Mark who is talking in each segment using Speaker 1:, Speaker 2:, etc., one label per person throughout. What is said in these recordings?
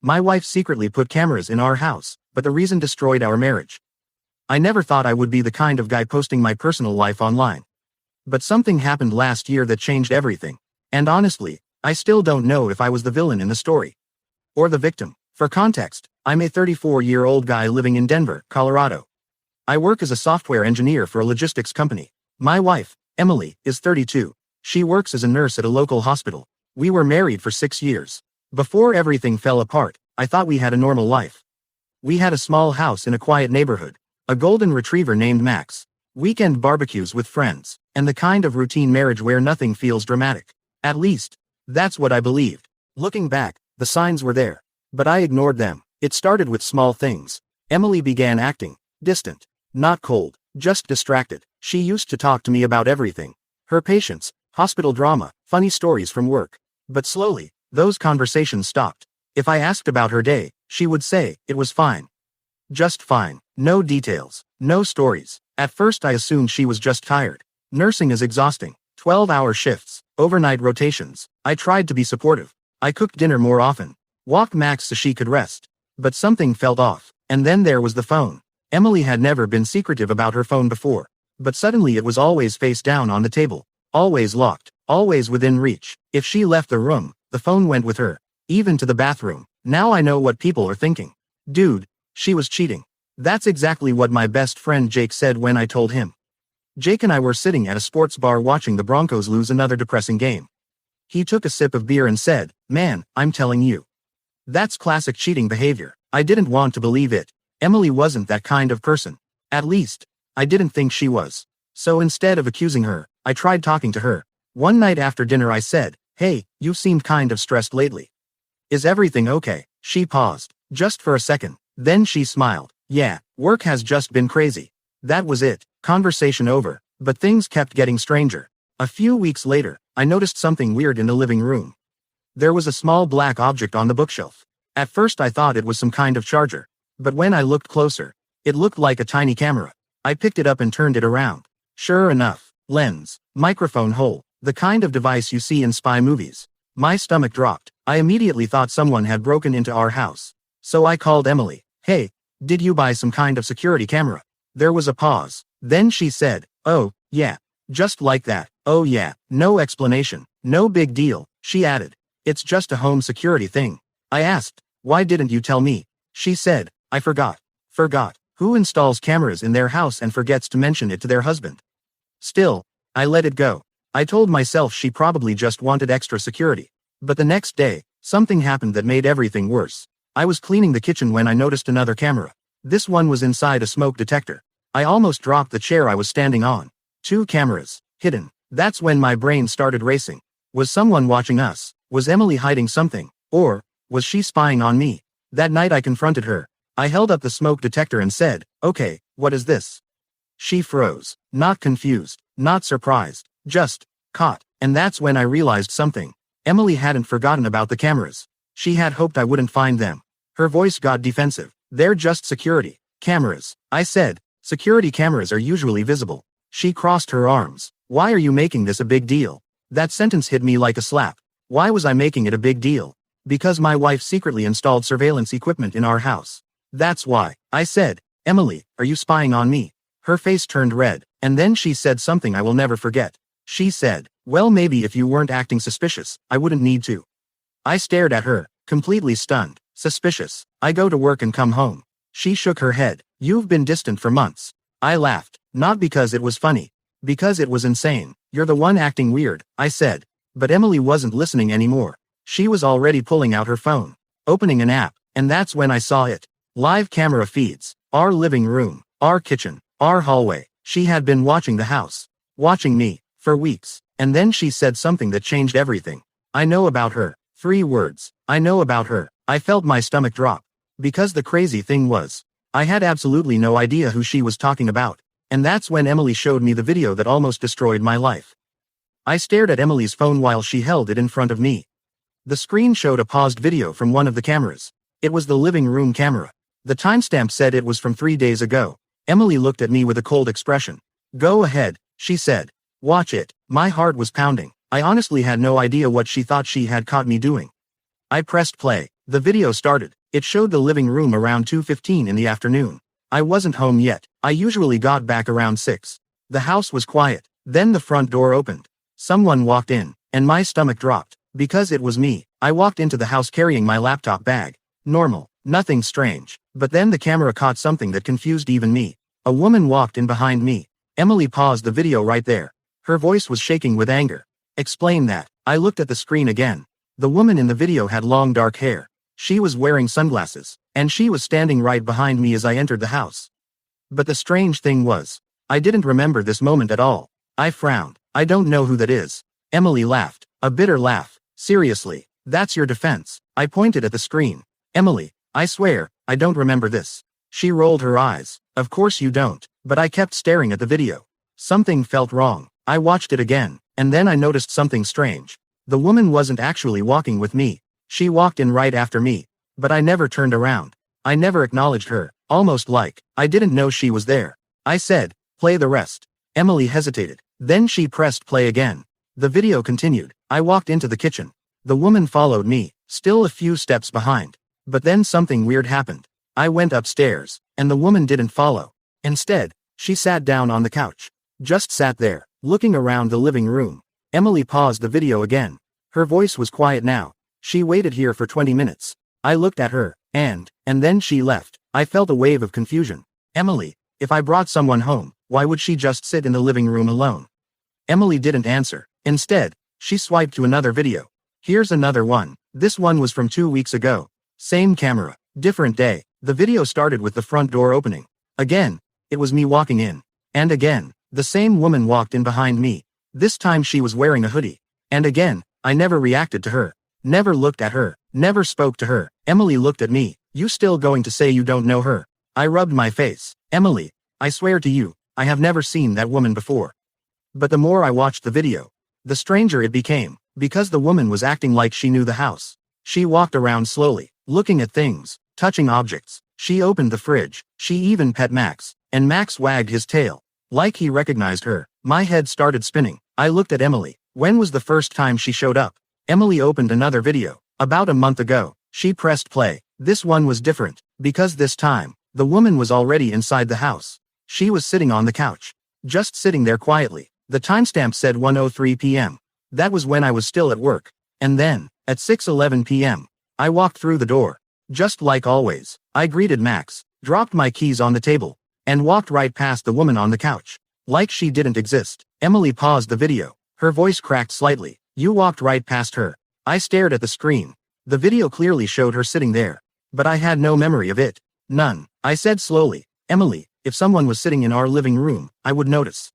Speaker 1: My wife secretly put cameras in our house, but the reason destroyed our marriage. I never thought I would be the kind of guy posting my personal life online. But something happened last year that changed everything. And honestly, I still don't know if I was the villain in the story. Or the victim. For context, I'm a 34-year-old guy living in Denver, Colorado. I work as a software engineer for a logistics company. My wife, Emily, is 32. She works as a nurse at a local hospital. We were married for 6 years. Before everything fell apart, I thought we had a normal life. We had a small house in a quiet neighborhood, a golden retriever named Max, weekend barbecues with friends, and the kind of routine marriage where nothing feels dramatic. At least, that's what I believed. Looking back, the signs were there, but I ignored them. It started with small things. Emily began acting distant, not cold, just distracted. She used to talk to me about everything. Her patients, hospital drama, funny stories from work. But slowly, those conversations stopped. If I asked about her day, she would say, it was fine. Just fine. No details. No stories. At first I assumed she was just tired. Nursing is exhausting. 12-hour shifts, overnight rotations. I tried to be supportive. I cooked dinner more often. Walked Max so she could rest. But something felt off. And then there was the phone. Emily had never been secretive about her phone before. But suddenly it was always face down on the table. Always locked. Always within reach. If she left the room, the phone went with her. Even to the bathroom. Now I know what people are thinking. Dude, she was cheating. That's exactly what my best friend Jake said when I told him. Jake and I were sitting at a sports bar watching the Broncos lose another depressing game. He took a sip of beer and said, "Man, I'm telling you. That's classic cheating behavior." I didn't want to believe it. Emily wasn't that kind of person. At least, I didn't think she was. So instead of accusing her, I tried talking to her. One night after dinner I said, "Hey, you seemed kind of stressed lately. Is everything okay?" She paused, just for a second. Then she smiled. "Yeah, work has just been crazy." That was it. Conversation over. But things kept getting stranger. A few weeks later, I noticed something weird in the living room. There was a small black object on the bookshelf. At first I thought it was some kind of charger. But when I looked closer, it looked like a tiny camera. I picked it up and turned it around. Sure enough, lens, microphone hole, the kind of device you see in spy movies. My stomach dropped. I immediately thought someone had broken into our house. So I called Emily. "Hey, did you buy some kind of security camera?" There was a pause. Then she said, "Oh, yeah." Just like that. "Oh yeah." No explanation. No big deal, she added. "It's just a home security thing." I asked, "Why didn't you tell me?" She said, "I forgot." Forgot. Who installs cameras in their house and forgets to mention it to their husband? Still, I let it go. I told myself she probably just wanted extra security. But the next day, something happened that made everything worse. I was cleaning the kitchen when I noticed another camera. This one was inside a smoke detector. I almost dropped the chair I was standing on. 2 cameras, hidden. That's when my brain started racing. Was someone watching us? Was Emily hiding something? Or was she spying on me? That night I confronted her. I held up the smoke detector and said, "Okay, what is this?" She froze. Not confused. Not surprised. Just caught. And that's when I realized something. Emily hadn't forgotten about the cameras. She had hoped I wouldn't find them. Her voice got defensive. "They're just security cameras," I said. "Security cameras are usually visible." She crossed her arms. "Why are you making this a big deal?" That sentence hit me like a slap. Why was I making it a big deal? Because my wife secretly installed surveillance equipment in our house. That's why. I said, "Emily, are you spying on me?" Her face turned red, and then she said something I will never forget. She said, "Well, maybe if you weren't acting suspicious, I wouldn't need to." I stared at her, completely stunned. Suspicious? I go to work and come home. She shook her head. "You've been distant for months." I laughed, not because it was funny. Because it was insane. "You're the one acting weird," I said. But Emily wasn't listening anymore. She was already pulling out her phone, opening an app, and that's when I saw it. Live camera feeds. Our living room, our kitchen, our hallway. She had been watching the house. Watching me, for weeks. And then she said something that changed everything. "I know about her." 3 words. I know about her. I felt my stomach drop. Because the crazy thing was, I had absolutely no idea who she was talking about. And that's when Emily showed me the video that almost destroyed my life. I stared at Emily's phone while she held it in front of me. The screen showed a paused video from one of the cameras. It was the living room camera. The timestamp said it was from 3 days ago. Emily looked at me with a cold expression. "Go ahead," she said. "Watch it." My heart was pounding. I honestly had no idea what she thought she had caught me doing. I pressed play. The video started. It showed the living room around 2:15 in the afternoon. I wasn't home yet. I usually got back around 6. The house was quiet. Then the front door opened. Someone walked in, and my stomach dropped. Because it was me. I walked into the house carrying my laptop bag. Normal. Nothing strange. But then the camera caught something that confused even me. A woman walked in behind me. Emily paused the video right there. Her voice was shaking with anger. Explain that. I looked at the screen again. The woman in the video had long dark hair. She was wearing sunglasses, and she was standing right behind me as I entered the house. But the strange thing was, I didn't remember this moment at all. I frowned. I don't know who that is. Emily laughed. A bitter laugh. Seriously, that's your defense. I pointed at the screen. Emily, I swear, I don't remember this. She rolled her eyes. Of course you don't. But I kept staring at the video. Something felt wrong. I watched it again, and then I noticed something strange. The woman wasn't actually walking with me. She walked in right after me. But I never turned around. I never acknowledged her, almost like I didn't know she was there. I said, play the rest. Emily hesitated. Then she pressed play again. The video continued. I walked into the kitchen. The woman followed me, still a few steps behind. But then something weird happened. I went upstairs, and the woman didn't follow. Instead, she sat down on the couch. Just sat there, looking around the living room. Emily paused the video again. Her voice was quiet now. She waited here for 20 minutes. I looked at her, and then she left. I felt a wave of confusion. Emily, if I brought someone home, why would she just sit in the living room alone? Emily didn't answer. Instead, she swiped to another video. Here's another one. This one was from 2 weeks ago. Same camera, different day. The video started with the front door opening. Again, it was me walking in. And again, the same woman walked in behind me. This time she was wearing a hoodie. And again, I never reacted to her. Never looked at her. Never spoke to her. Emily looked at me. You still going to say you don't know her? I rubbed my face. Emily, I swear to you, I have never seen that woman before. But the more I watched the video, the stranger it became, because the woman was acting like she knew the house. She walked around slowly, looking at things, touching objects. She opened the fridge. She even pet Max, and Max wagged his tail, like he recognized her. My head started spinning. I looked at Emily. When was the first time she showed up? Emily opened another video. About a month ago. She pressed play. This one was different, because this time, the woman was already inside the house. She was sitting on the couch. Just sitting there quietly. The timestamp said 1:03 p.m. That was when I was still at work. And then, at 6:11 p.m., I walked through the door. Just like always, I greeted Max, dropped my keys on the table, and walked right past the woman on the couch. Like she didn't exist. Emily paused the video. Her voice cracked slightly. You walked right past her. I stared at the screen. The video clearly showed her sitting there. But I had no memory of it. None. I said slowly, Emily, if someone was sitting in our living room, I would notice.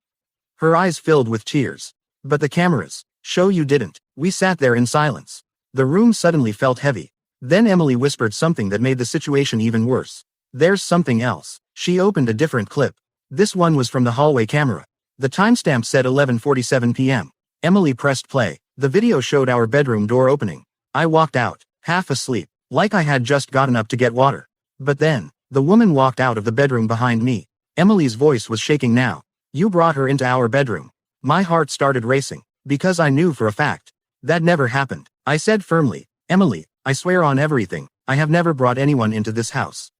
Speaker 1: Her eyes filled with tears. But the cameras show you didn't. We sat there in silence. The room suddenly felt heavy. Then Emily whispered something that made the situation even worse. There's something else. She opened a different clip. This one was from the hallway camera. The timestamp said 11:47 p.m. Emily pressed play. The video showed our bedroom door opening. I walked out, half asleep, like I had just gotten up to get water. But then, the woman walked out of the bedroom behind me. Emily's voice was shaking now. You brought her into our bedroom. My heart started racing, because I knew for a fact that never happened. I said firmly, Emily, I swear on everything, I have never brought anyone into this house.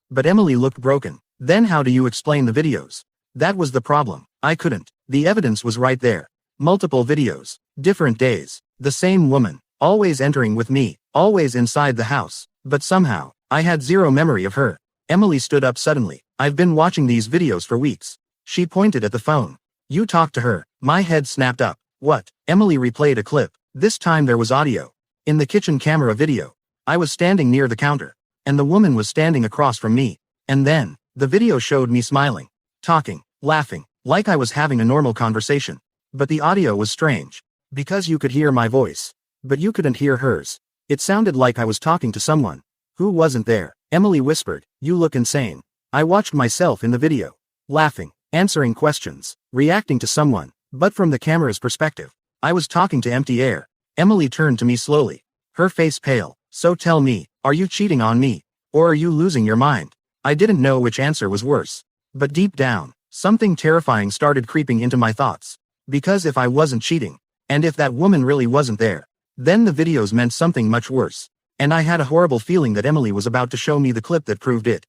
Speaker 1: But Emily looked broken. Then how do you explain the videos? That was the problem. I couldn't. The evidence was right there. Multiple videos, different days, the same woman, always entering with me, always inside the house, but somehow, I had zero memory of her. Emily stood up suddenly. I've been watching these videos for weeks. She pointed at the phone. You talked to her. My head snapped up. What? Emily replayed a clip. This time there was audio. In the kitchen camera video, I was standing near the counter, and the woman was standing across from me. And then, the video showed me smiling, talking, laughing, like I was having a normal conversation. But the audio was strange. Because you could hear my voice. But you couldn't hear hers. It sounded like I was talking to someone who wasn't there. Emily whispered, you look insane. I watched myself in the video. Laughing, answering questions, reacting to someone. But from the camera's perspective, I was talking to empty air. Emily turned to me slowly. Her face pale. So tell me, are you cheating on me? Or are you losing your mind? I didn't know which answer was worse. But deep down, something terrifying started creeping into my thoughts. Because if I wasn't cheating, and if that woman really wasn't there, then the videos meant something much worse. And I had a horrible feeling that Emily was about to show me the clip that proved it.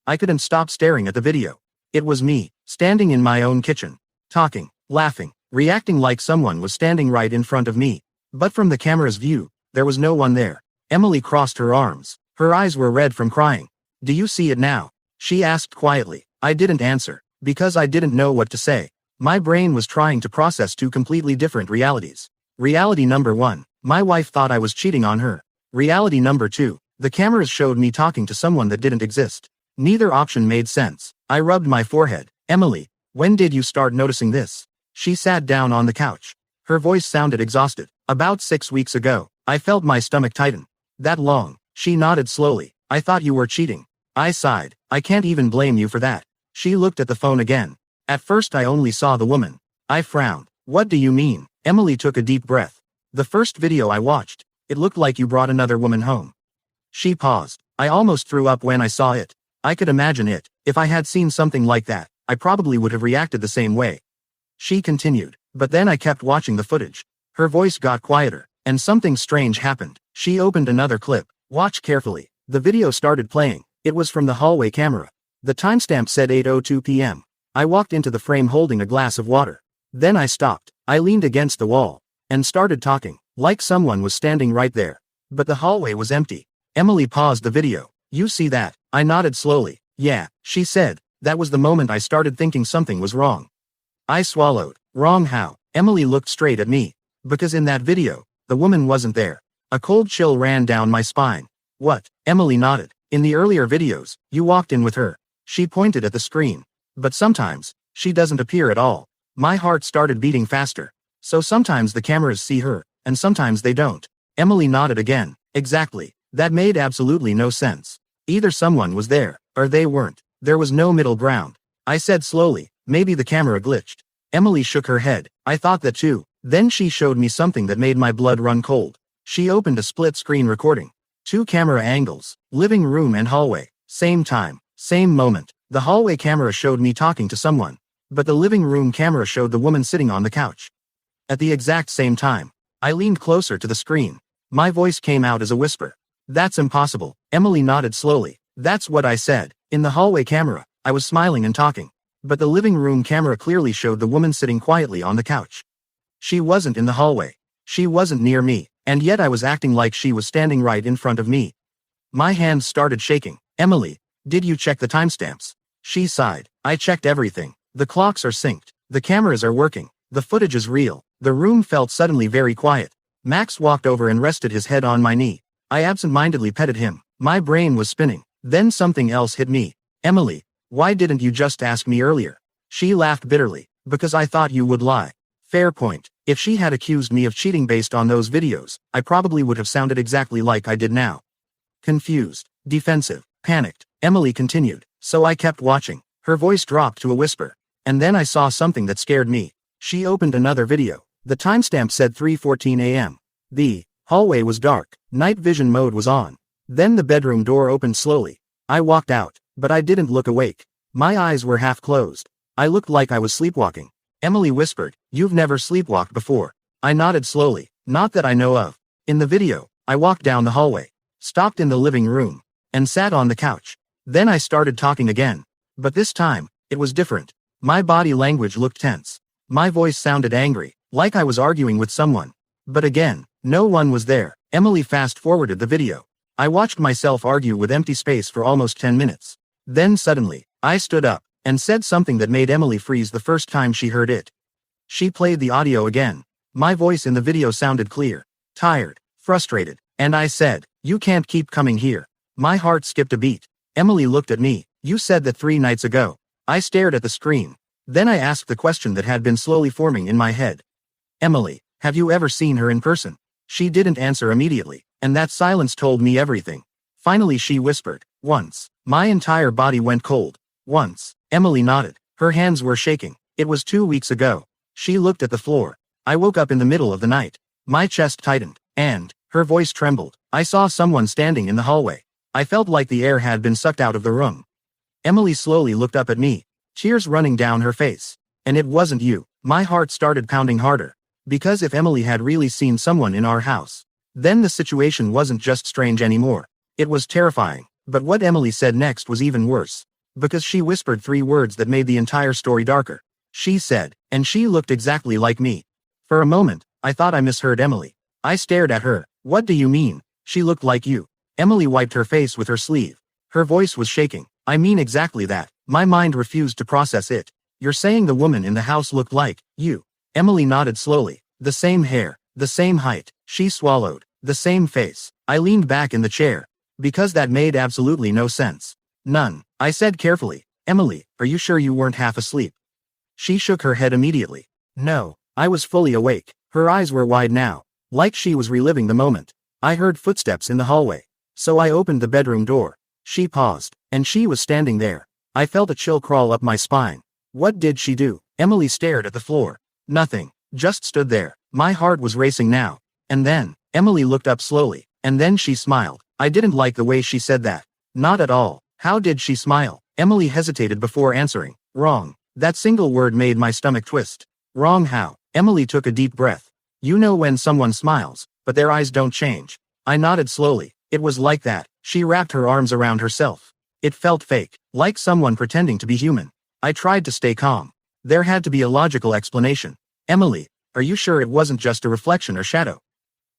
Speaker 1: I couldn't stop staring at the video. It was me, standing in my own kitchen, talking, laughing, reacting like someone was standing right in front of me. But from the camera's view, there was no one there. Emily crossed her arms. Her eyes were red from crying. "Do you see it now?" she asked quietly. I didn't answer, because I didn't know what to say. My brain was trying to process two completely different realities. Reality number 1, my wife thought I was cheating on her. Reality number 2, the cameras showed me talking to someone that didn't exist. Neither option made sense. I rubbed my forehead. "Emily, when did you start noticing this?" She sat down on the couch. Her voice sounded exhausted. "About 6 weeks ago." I felt my stomach tighten. "That long?" She nodded slowly. "I thought you were cheating." I sighed. "I can't even blame you for that." She looked at the phone again. At first I only saw the woman. I frowned. "What do you mean?" Emily took a deep breath. "The first video I watched, it looked like you brought another woman home." She paused. I almost threw up when I saw it. I could imagine it. If I had seen something like that, I probably would have reacted the same way. She continued. "But then I kept watching the footage." Her voice got quieter, and something strange happened. She opened another clip. "Watch carefully." The video started playing. It was from the hallway camera. The timestamp said 8:02 p.m. I walked into the frame holding a glass of water. Then I stopped. I leaned against the wall and started talking, like someone was standing right there. But the hallway was empty. Emily paused the video. "You see that?" I nodded slowly. "Yeah," she said. That was the moment I started thinking something was wrong. I swallowed. "Wrong how?" Emily looked straight at me. "Because in that video, the woman wasn't there." A cold chill ran down my spine. "What?" Emily nodded. "In the earlier videos, you walked in with her." She pointed at the screen. "But sometimes, she doesn't appear at all." My heart started beating faster. "So sometimes the cameras see her, and sometimes they don't." Emily nodded again. "Exactly. That made absolutely no sense. Either someone was there, or they weren't. There was no middle ground." I said slowly, "Maybe the camera glitched." Emily shook her head. "I thought that too." Then she showed me something that made my blood run cold. She opened a split-screen recording. 2 camera angles, living room and hallway. Same time, same moment. The hallway camera showed me talking to someone, but the living room camera showed the woman sitting on the couch. At the exact same time, I leaned closer to the screen. My voice came out as a whisper. "That's impossible." Emily nodded slowly. "That's what I said." In the hallway camera, I was smiling and talking, but the living room camera clearly showed the woman sitting quietly on the couch. She wasn't in the hallway. She wasn't near me, and yet I was acting like she was standing right in front of me. My hands started shaking. "Emily, did you check the timestamps?" She sighed. "I checked everything. The clocks are synced. The cameras are working. The footage is real." The room felt suddenly very quiet. Max walked over and rested his head on my knee. I absent-mindedly petted him. My brain was spinning. Then something else hit me. "Emily, why didn't you just ask me earlier?" She laughed bitterly. "Because I thought you would lie." Fair point. If she had accused me of cheating based on those videos, I probably would have sounded exactly like I did now. Confused, defensive, panicked, Emily continued. "So I kept watching." Her voice dropped to a whisper. "And then I saw something that scared me." She opened another video. The timestamp said 3:14 a.m. The hallway was dark. Night vision mode was on. Then the bedroom door opened slowly. I walked out, but I didn't look awake. My eyes were half closed. I looked like I was sleepwalking. Emily whispered, "You've never sleepwalked before." I nodded slowly. "Not that I know of." In the video, I walked down the hallway, stopped in the living room, and sat on the couch. Then I started talking again. But this time, it was different. My body language looked tense. My voice sounded angry, like I was arguing with someone. But again, no one was there. Emily fast-forwarded the video. I watched myself argue with empty space for almost 10 minutes. Then suddenly, I stood up and said something that made Emily freeze the first time she heard it. She played the audio again. My voice in the video sounded clear, tired, frustrated, and I said, "You can't keep coming here." My heart skipped a beat. Emily looked at me. "You said that 3 nights ago." I stared at the screen. Then I asked the question that had been slowly forming in my head. "Emily, have you ever seen her in person?" She didn't answer immediately, and that silence told me everything. Finally she whispered, "Once." My entire body went cold. "Once." Emily nodded. Her hands were shaking. "It was 2 weeks ago." She looked at the floor. "I woke up in the middle of the night." My chest tightened, and her voice trembled. "I saw someone standing in the hallway. I felt like the air had been sucked out of the room." Emily slowly looked up at me, tears running down her face. "And it wasn't you." My heart started pounding harder. Because if Emily had really seen someone in our house, Then the situation wasn't just strange anymore. It was terrifying. But what Emily said next was even worse. Because she whispered 3 words that made the entire story darker. She said, "And she looked exactly like me." For a moment, I thought I misheard Emily. I stared at her. "What do you mean? She looked like you?" Emily wiped her face with her sleeve. Her voice was shaking. "I mean exactly that." My mind refused to process it. "You're saying the woman in the house looked like you?" Emily nodded slowly. "The same hair, the same height," she swallowed, "the same face." I leaned back in the chair. Because that made absolutely no sense. "None," I said carefully. "Emily, are you sure you weren't half asleep?" She shook her head immediately. "No, I was fully awake." Her eyes were wide now, like she was reliving the moment. I heard footsteps in the hallway. So I opened the bedroom door. She paused, and she was standing there. I felt a chill crawl up my spine. What did she do? Emily stared at the floor. Nothing. Just stood there. My heart was racing now. And then, Emily looked up slowly, and then she smiled. I didn't like the way she said that. Not at all. How did she smile? Emily hesitated before answering. Wrong. That single word made my stomach twist. Wrong how? Emily took a deep breath. You know when someone smiles, but their eyes don't change. I nodded slowly. It was like that. She wrapped her arms around herself. It felt fake, like someone pretending to be human. I tried to stay calm. There had to be a logical explanation. Emily, are you sure it wasn't just a reflection or shadow?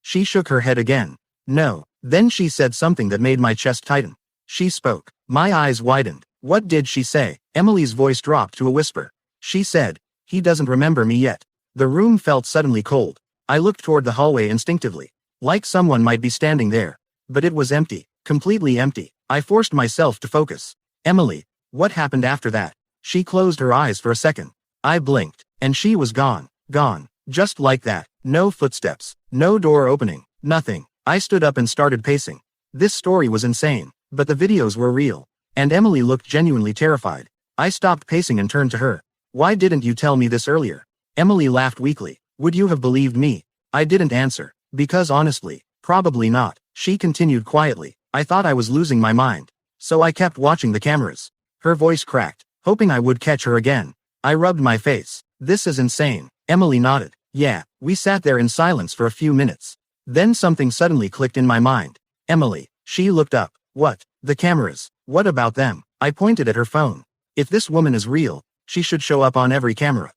Speaker 1: She shook her head again. No. Then she said something that made my chest tighten. She spoke. My eyes widened. What did she say? Emily's voice dropped to a whisper. She said, he doesn't remember me yet. The room felt suddenly cold. I looked toward the hallway instinctively, like someone might be standing there. But it was empty, completely empty. I forced myself to focus. Emily, what happened after that? She closed her eyes for a second. I blinked, and she was gone. Gone. Just like that. No footsteps. No door opening. Nothing. I stood up and started pacing. This story was insane, but the videos were real. And Emily looked genuinely terrified. I stopped pacing and turned to her. Why didn't you tell me this earlier? Emily laughed weakly. Would you have believed me? I didn't answer. Because honestly, probably not. She continued quietly. I thought I was losing my mind. So I kept watching the cameras. Her voice cracked, hoping I would catch her again. I rubbed my face. This is insane. Emily nodded. Yeah, we sat there in silence for a few minutes. Then something suddenly clicked in my mind. Emily. She looked up. What? The cameras. What about them? I pointed at her phone. If this woman is real, she should show up on every camera.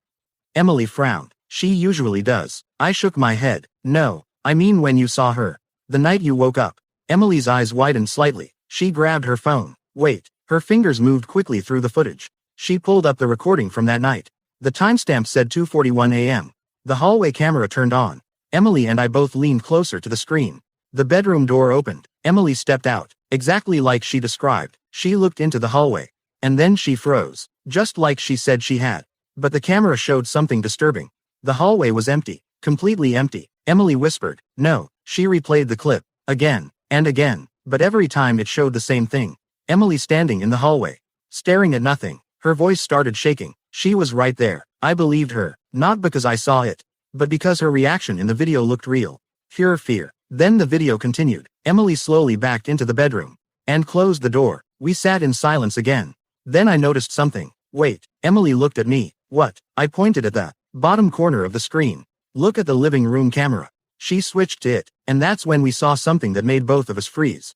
Speaker 1: Emily frowned. She usually does. I shook my head. No, I mean when you saw her. The night you woke up. Emily's eyes widened slightly. She grabbed her phone. Wait. Her fingers moved quickly through the footage. She pulled up the recording from that night. The timestamp said 2:41 a.m. The hallway camera turned on. Emily and I both leaned closer to the screen. The bedroom door opened. Emily stepped out, exactly like she described. She looked into the hallway. And then she froze, just like she said she had. But the camera showed something disturbing. The hallway was empty, completely empty. Emily whispered, no. She replayed the clip, again, and again, but every time it showed the same thing. Emily standing in the hallway, staring at nothing. Her voice started shaking. She was right there. I believed her, not because I saw it, but because her reaction in the video looked real. Pure fear. Then the video continued. Emily slowly backed into the bedroom and closed the door. We sat in silence again. Then I noticed something. Wait. Emily looked at me. What? I pointed at the bottom corner of the screen. Look at the living room camera. She switched to it, and that's when we saw something that made both of us freeze.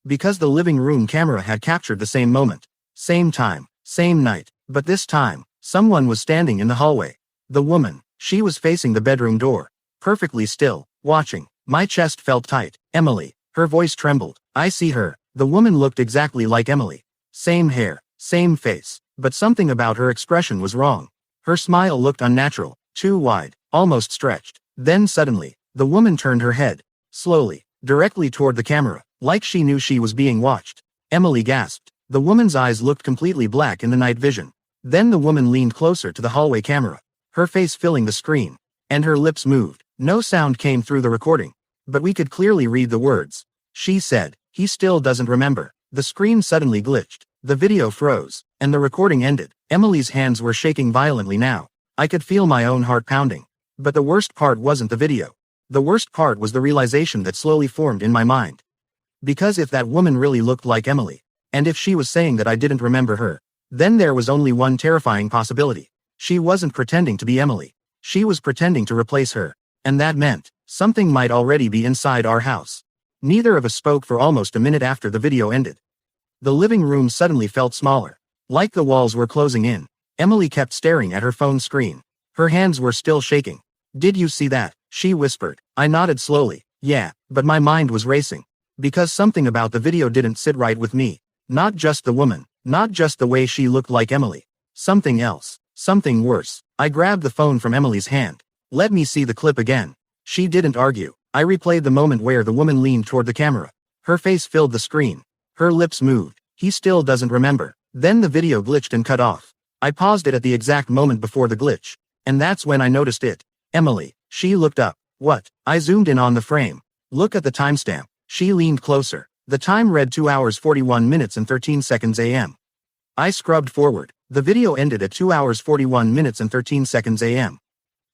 Speaker 1: Because the living room camera had captured the same moment. Same time. Same night. But this time, someone was standing in the hallway. The woman. She was facing the bedroom door. Perfectly still, watching. My chest felt tight. Emily. Her voice trembled. I see her. The woman looked exactly like Emily. Same hair. Same face. But something about her expression was wrong. Her smile looked unnatural. Too wide. Almost stretched. Then suddenly, the woman turned her head. Slowly. Directly toward the camera. Like she knew she was being watched. Emily gasped. The woman's eyes looked completely black in the night vision. Then the woman leaned closer to the hallway camera. Her face filling the screen. And her lips moved. No sound came through the recording. But we could clearly read the words. She said, he still doesn't remember. The screen suddenly glitched. The video froze. And the recording ended. Emily's hands were shaking violently now. I could feel my own heart pounding. But the worst part wasn't the video. The worst part was the realization that slowly formed in my mind. Because if that woman really looked like Emily, and if she was saying that I didn't remember her, then there was only one terrifying possibility. She wasn't pretending to be Emily. She was pretending to replace her. And that meant Something might already be inside our house. Neither of us spoke for almost a minute after the video ended. The living room suddenly felt smaller. Like the walls were closing in. Emily kept staring at her phone screen. Her hands were still shaking. "Did you see that?" she whispered. I nodded slowly. Yeah, but my mind was racing. Because something about the video didn't sit right with me. Not just the woman. Not just the way she looked like Emily. Something else. Something worse. I grabbed the phone from Emily's hand. "Let me see the clip again." She didn't argue. I replayed the moment where the woman leaned toward the camera. Her face filled the screen. Her lips moved. He still doesn't remember. Then the video glitched and cut off. I paused it at the exact moment before the glitch. And that's when I noticed it. Emily. She looked up. What? I zoomed in on the frame. Look at the timestamp. She leaned closer. The time read 2 hours 41 minutes and 13 seconds AM. I scrubbed forward. The video ended at 2 hours 41 minutes and 13 seconds AM.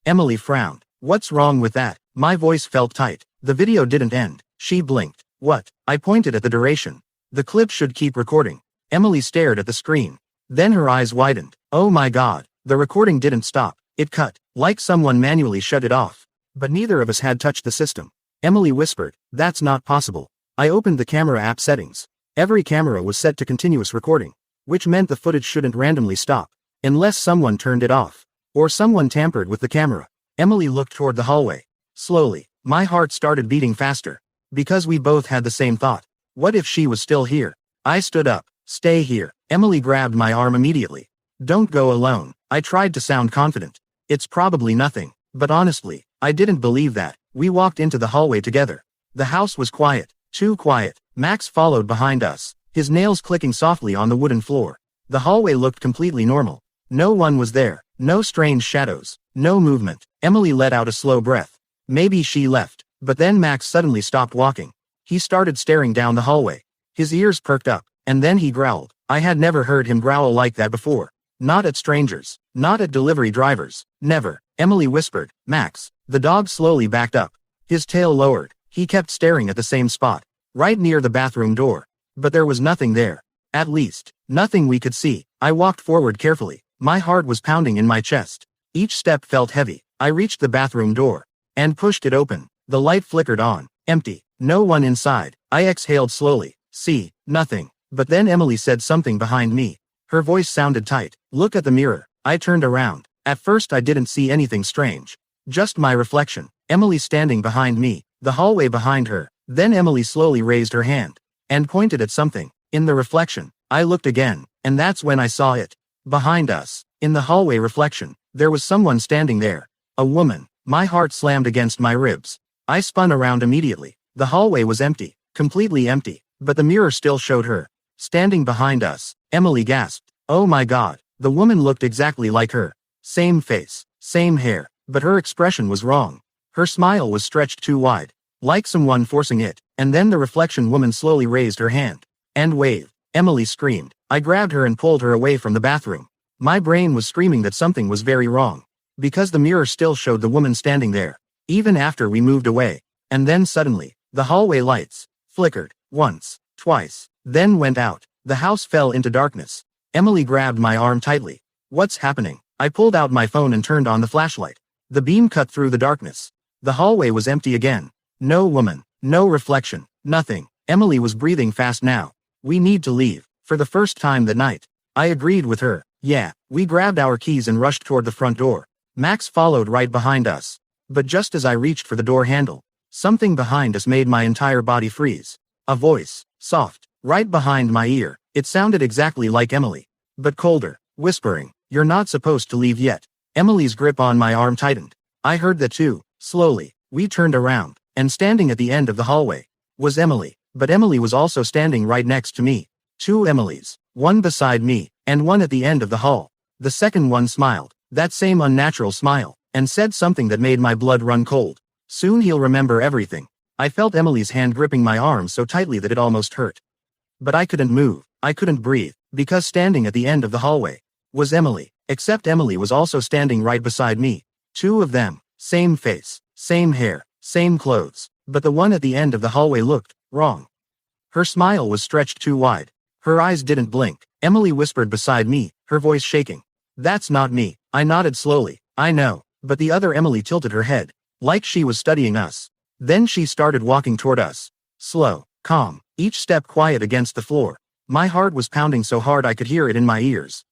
Speaker 1: Emily frowned. "What's wrong with that?" My voice felt tight. The video didn't end. She blinked. "What?" I pointed at the duration. "The clip should keep recording." Emily stared at the screen. Then her eyes widened. "Oh my God." The recording didn't stop. It cut. Like someone manually shut it off. But neither of us had touched the system. Emily whispered, "That's not possible." I opened the camera app settings. Every camera was set to continuous recording, which meant the footage shouldn't randomly stop, unless someone turned it off, or someone tampered with the camera. Emily looked toward the hallway. Slowly, my heart started beating faster. Because we both had the same thought. What if she was still here? I stood up. "Stay here." Emily grabbed my arm immediately. "Don't go alone." I tried to sound confident. "It's probably nothing." But honestly, I didn't believe that. We walked into the hallway together. The house was quiet. Too quiet. Max followed behind us, his nails clicking softly on the wooden floor. The hallway looked completely normal. No one was there. No strange shadows. No movement. Emily let out a slow breath. Maybe she left. But then Max suddenly stopped walking. He started staring down the hallway. His ears perked up, and then he growled. I had never heard him growl like that before. Not at strangers. Not at delivery drivers. Never. Emily whispered, "Max." The dog slowly backed up. His tail lowered. He kept staring at the same spot. Right near the bathroom door. But there was nothing there. At least, nothing we could see. I walked forward carefully. My heart was pounding in my chest. Each step felt heavy. I reached the bathroom door. And pushed it open. The light flickered on. Empty. No one inside. I exhaled slowly. See, nothing. But then Emily said something behind me. Her voice sounded tight. "Look at the mirror." I turned around. At first I didn't see anything strange. Just my reflection. Emily standing behind me. The hallway behind her. Then Emily slowly raised her hand. And pointed at something. In the reflection. I looked again. And that's when I saw it. Behind us. In the hallway reflection. There was someone standing there. A woman. My heart slammed against my ribs. I spun around immediately. The hallway was empty. Completely empty. But the mirror still showed her. Standing behind us. Emily gasped. Oh my God. The woman looked exactly like her. Same face. Same hair. But her expression was wrong. Her smile was stretched too wide. Like someone forcing it. And then the reflection woman slowly raised her hand. And waved. Emily screamed. I grabbed her and pulled her away from the bathroom. My brain was screaming that something was very wrong. Because the mirror still showed the woman standing there. Even after we moved away. And then suddenly, the hallway lights flickered. Once. Twice. Then went out. The house fell into darkness. Emily grabbed my arm tightly. What's happening? I pulled out my phone and turned on the flashlight. The beam cut through the darkness. The hallway was empty again. No woman. No reflection. Nothing. Emily was breathing fast now. We need to leave. For the first time that night. I agreed with her. Yeah. We grabbed our keys and rushed toward the front door. Max followed right behind us. But just as I reached for the door handle, something behind us made my entire body freeze. A voice. Soft. Right behind my ear. It sounded exactly like Emily. But colder. Whispering. You're not supposed to leave yet. Emily's grip on my arm tightened. I heard that too. Slowly. We turned around. And standing at the end of the hallway. Was Emily. But Emily was also standing right next to me. Two Emilys. One beside me. And one at the end of the hall. The second one smiled. That same unnatural smile. And said something that made my blood run cold. Soon he'll remember everything. I felt Emily's hand gripping my arm so tightly that it almost hurt. But I couldn't move. I couldn't breathe. Because standing at the end of the hallway. Was Emily. Except Emily was also standing right beside me. Two of them. Same face. Same hair. Same clothes. But the one at the end of the hallway looked wrong. Her smile was stretched too wide. Her eyes didn't blink. Emily whispered beside me, her voice shaking. That's not me. I nodded slowly. I know. But the other Emily tilted her head. like she was studying us. Then she started walking toward us. Slow, calm, each step quiet against the floor. My heart was pounding so hard I could hear it in my ears.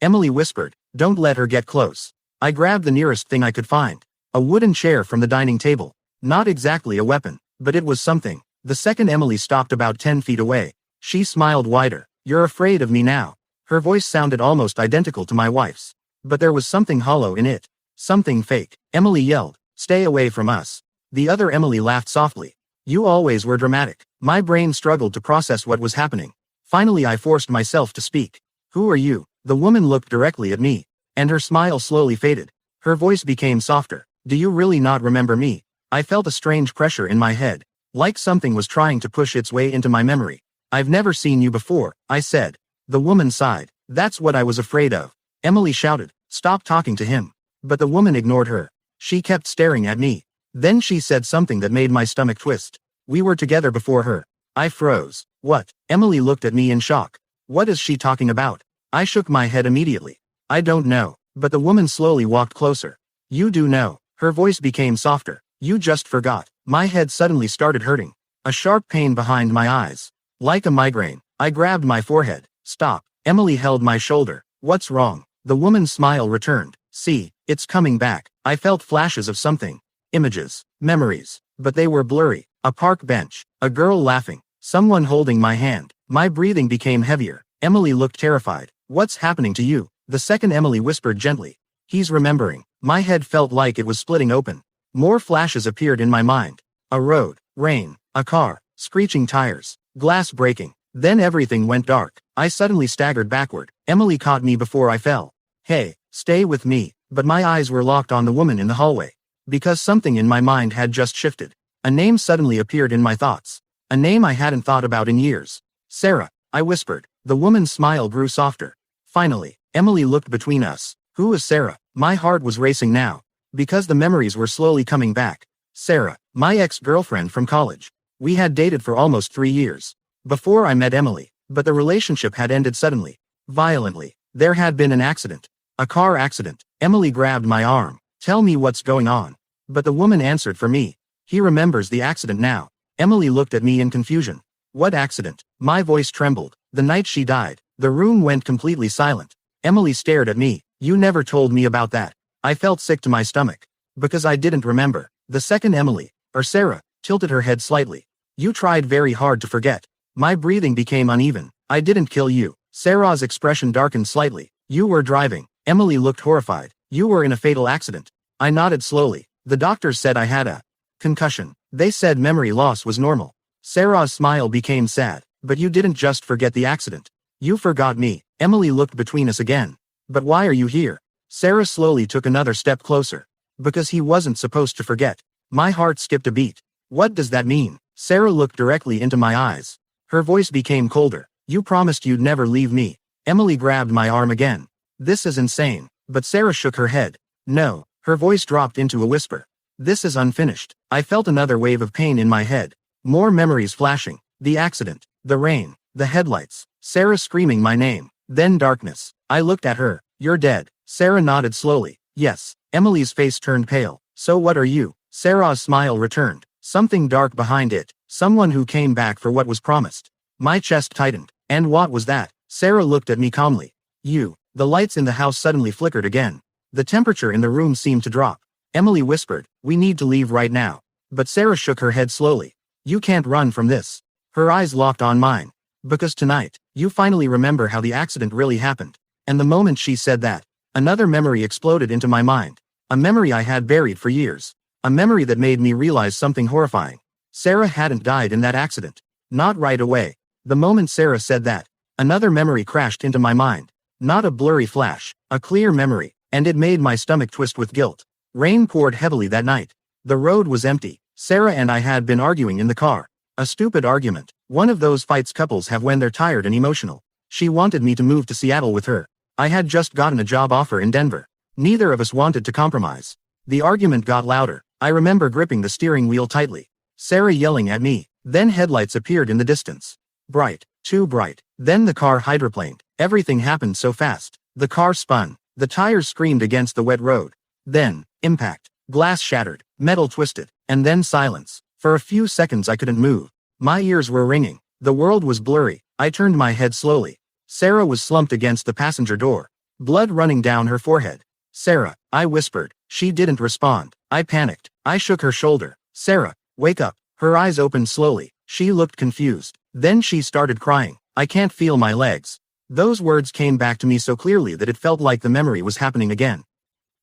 Speaker 1: Emily whispered, "Don't let her get close." I grabbed the nearest thing I could find. A wooden chair from the dining table. Not exactly a weapon, but it was something. The second Emily stopped about 10 feet away. She smiled wider. "You're afraid of me now." Her voice sounded almost identical to my wife's. But there was something hollow in it. Something fake. Emily yelled, "Stay away from us." The other Emily laughed softly. "You always were dramatic." My brain struggled to process what was happening. Finally I forced myself to speak. "Who are you?" The woman looked directly at me, and her smile slowly faded. Her voice became softer. "Do you really not remember me?" I felt a strange pressure in my head, like something was trying to push its way into my memory. "I've never seen you before," I said. The woman sighed. "That's what I was afraid of." Emily shouted, "Stop talking to him." But the woman ignored her. She kept staring at me. Then she said something that made my stomach twist. "We were together before her." I froze. "What?" Emily looked at me in shock. "What is she talking about?" I shook my head immediately. "I don't know." But the woman slowly walked closer. "You do know." Her voice became softer. "You just forgot." My head suddenly started hurting. A sharp pain behind my eyes. Like a migraine. I grabbed my forehead. "Stop." Emily held my shoulder. "What's wrong?" The woman's smile returned. "See, it's coming back." I felt flashes of something. Images. Memories. But they were blurry. A park bench. A girl laughing. Someone holding my hand. My breathing became heavier. Emily looked terrified. "What's happening to you?" The second Emily whispered gently. "He's remembering." My head felt like it was splitting open. More flashes appeared in my mind. A road. Rain. A car. Screeching tires. Glass breaking. Then everything went dark. I suddenly staggered backward. Emily caught me before I fell. "Hey, stay with me." But my eyes were locked on the woman in the hallway. Because something in my mind had just shifted. A name suddenly appeared in my thoughts. A name I hadn't thought about in years. "Sarah," I whispered. The woman's smile grew softer. Finally, Emily looked between us. "Who is Sarah?" My heart was racing now. Because the memories were slowly coming back. Sarah, my ex-girlfriend from college. We had dated for almost 3 years. Before I met Emily. But the relationship had ended suddenly. Violently. There had been an accident. A car accident. Emily grabbed my arm. "Tell me what's going on." But the woman answered for me. "He remembers the accident now." Emily looked at me in confusion. "What accident?" My voice trembled. "The night she died." The room went completely silent. Emily stared at me. "You never told me about that." I felt sick to my stomach. Because I didn't remember. The second Emily, or Sarah, tilted her head slightly. "You tried very hard to forget." My breathing became uneven. "I didn't kill you." Sarah's expression darkened slightly. "You were driving." Emily looked horrified. "You were in a fatal accident." I nodded slowly. "The doctors said I had a concussion. They said memory loss was normal." Sarah's smile became sad. "But you didn't just forget the accident. You forgot me." Emily looked between us again. "But why are you here?" Sarah slowly took another step closer. "Because he wasn't supposed to forget." My heart skipped a beat. "What does that mean?" Sarah looked directly into my eyes. Her voice became colder. "You promised you'd never leave me." Emily grabbed my arm again. "This is insane." But Sarah shook her head. "No." Her voice dropped into a whisper. "This is unfinished." I felt another wave of pain in my head. More memories flashing. The accident. The rain. The headlights. Sarah screaming my name. Then darkness. I looked at her. "You're dead." Sarah nodded slowly. "Yes." Emily's face turned pale. "So what are you?" Sarah's smile returned. Something dark behind it. Someone who came back for what was promised. My chest tightened. "And what was that?" Sarah looked at me calmly. "You." The lights in the house suddenly flickered again. The temperature in the room seemed to drop. Emily whispered, "We need to leave right now." But Sarah shook her head slowly. "You can't run from this." Her eyes locked on mine. "Because tonight, you finally remember how the accident really happened." And the moment she said that, another memory exploded into my mind. A memory I had buried for years. A memory that made me realize something horrifying. Sarah hadn't died in that accident. Not right away. The moment Sarah said that, another memory crashed into my mind. Not a blurry flash, a clear memory, and it made my stomach twist with guilt. Rain poured heavily that night. The road was empty. Sarah and I had been arguing in the car. A stupid argument. One of those fights couples have when they're tired and emotional. She wanted me to move to Seattle with her. I had just gotten a job offer in Denver. Neither of us wanted to compromise. The argument got louder. I remember gripping the steering wheel tightly. Sarah yelling at me. Then headlights appeared in the distance. Bright. Too bright. Then the car hydroplaned. Everything happened so fast. The car spun. The tires screamed against the wet road. Then, impact. Glass shattered, metal twisted, and then silence. For a few seconds I couldn't move. My ears were ringing. The world was blurry. I turned my head slowly. Sarah was slumped against the passenger door, blood running down her forehead. "Sarah," I whispered. She didn't respond. I panicked. I shook her shoulder. "Sarah, wake up." Her eyes opened slowly. She looked confused. Then she started crying. "I can't feel my legs." Those words came back to me so clearly that it felt like the memory was happening again.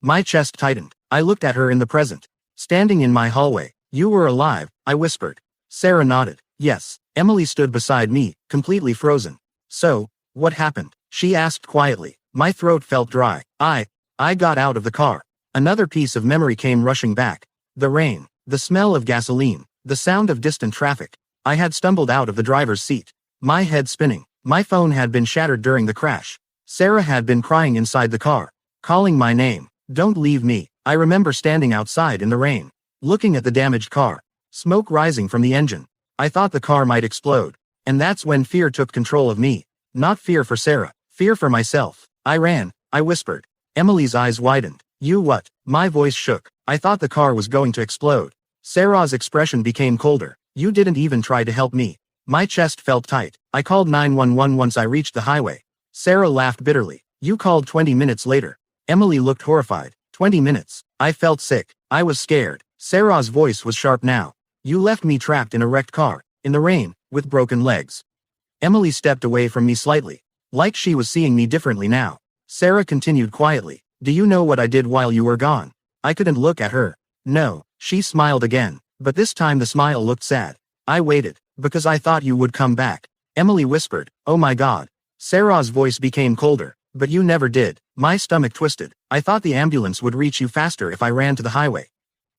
Speaker 1: My chest tightened. I looked at her in the present, standing in my hallway. "You were alive," I whispered. Sarah nodded. "Yes." Emily stood beside me, completely frozen. "So, what happened?" she asked quietly. My throat felt dry. I got out of the car. Another piece of memory came rushing back. The rain, the smell of gasoline, the sound of distant traffic. I had stumbled out of the driver's seat, my head spinning. My phone had been shattered during the crash. Sarah had been crying inside the car, calling my name. "Don't leave me." I remember standing outside in the rain, looking at the damaged car, smoke rising from the engine. I thought the car might explode. And that's when fear took control of me. Not fear for Sarah, fear for myself. I ran, I whispered. Emily's eyes widened. "You what?" My voice shook. I thought the car was going to explode. Sarah's expression became colder. "You didn't even try to help me." My chest felt tight. I called 911 once I reached the highway. Sarah laughed bitterly. "You called 20 minutes later." Emily looked horrified. 20 minutes. I felt sick. I was scared. Sarah's voice was sharp now. "You left me trapped in a wrecked car, in the rain, with broken legs." Emily stepped away from me slightly, like she was seeing me differently now. Sarah continued quietly. "Do you know what I did while you were gone?" I couldn't look at her. "No." She smiled again, but this time the smile looked sad. "I waited, because I thought you would come back." Emily whispered. "Oh my God." Sarah's voice became colder. "But you never did." My stomach twisted. "I thought the ambulance would reach you faster if I ran to the highway."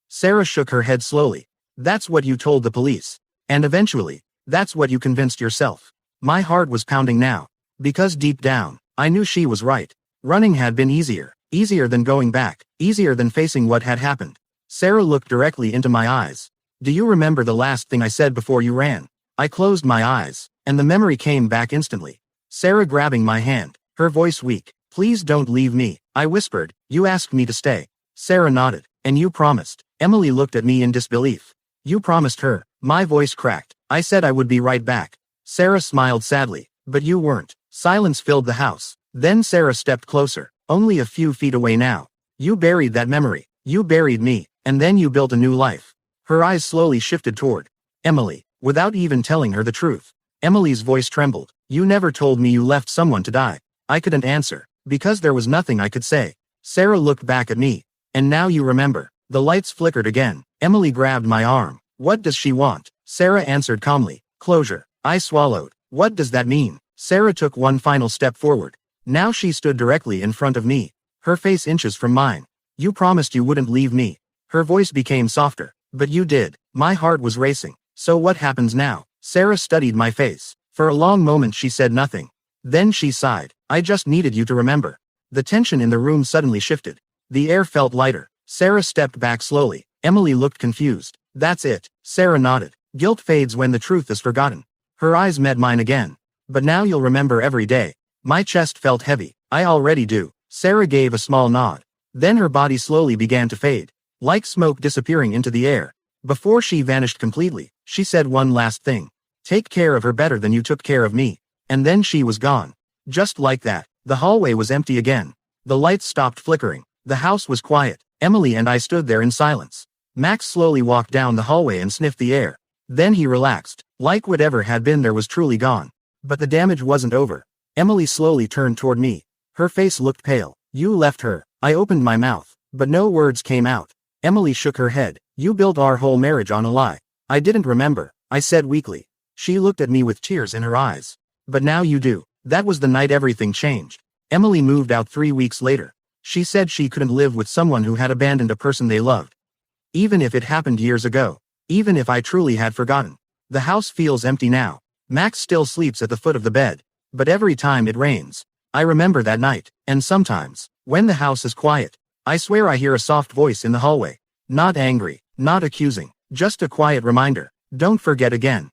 Speaker 1: Sarah shook her head slowly. "That's what you told the police. And eventually, that's what you convinced yourself." My heart was pounding now. Because deep down, I knew she was right. Running had been easier. Easier than going back. Easier than facing what had happened. Sarah looked directly into my eyes. "Do you remember the last thing I said before you ran?" I closed my eyes, and the memory came back instantly. Sarah grabbing my hand, her voice weak. "Please don't leave me," I whispered. "You asked me to stay." Sarah nodded. "And you promised." Emily looked at me in disbelief. "You promised her." My voice cracked. "I said I would be right back." Sarah smiled sadly. "But you weren't." Silence filled the house. Then Sarah stepped closer, only a few feet away now. "You buried that memory. You buried me, and then you built a new life." Her eyes slowly shifted toward Emily, without even telling her the truth. Emily's voice trembled. "You never told me you left someone to die." I couldn't answer, because there was nothing I could say. Sarah looked back at me. "And now you remember." The lights flickered again. Emily grabbed my arm. "What does she want?" Sarah answered calmly. "Closure." I swallowed. "What does that mean?" Sarah took one final step forward. Now she stood directly in front of me, her face inches from mine. "You promised you wouldn't leave me." Her voice became softer. "But you did." My heart was racing. "So what happens now?" Sarah studied my face. For a long moment she said nothing. Then she sighed. "I just needed you to remember." The tension in the room suddenly shifted. The air felt lighter. Sarah stepped back slowly. Emily looked confused. "That's it." Sarah nodded. "Guilt fades when the truth is forgotten." Her eyes met mine again. "But now you'll remember every day." My chest felt heavy. "I already do." Sarah gave a small nod. Then her body slowly began to fade, like smoke disappearing into the air. Before she vanished completely, she said one last thing. "Take care of her better than you took care of me." And then she was gone. Just like that, the hallway was empty again. The lights stopped flickering. The house was quiet. Emily and I stood there in silence. Max slowly walked down the hallway and sniffed the air. Then he relaxed, like whatever had been there was truly gone. But the damage wasn't over. Emily slowly turned toward me. Her face looked pale. "You left her." I opened my mouth, but no words came out. Emily shook her head. "You built our whole marriage on a lie." "I didn't remember," I said weakly. She looked at me with tears in her eyes. "But now you do." That was the night everything changed. Emily moved out 3 weeks later. She said she couldn't live with someone who had abandoned a person they loved. Even if it happened years ago. Even if I truly had forgotten. The house feels empty now. Max still sleeps at the foot of the bed. But every time it rains, I remember that night. And sometimes, when the house is quiet, I swear I hear a soft voice in the hallway. Not angry, not accusing, just a quiet reminder. Don't forget again.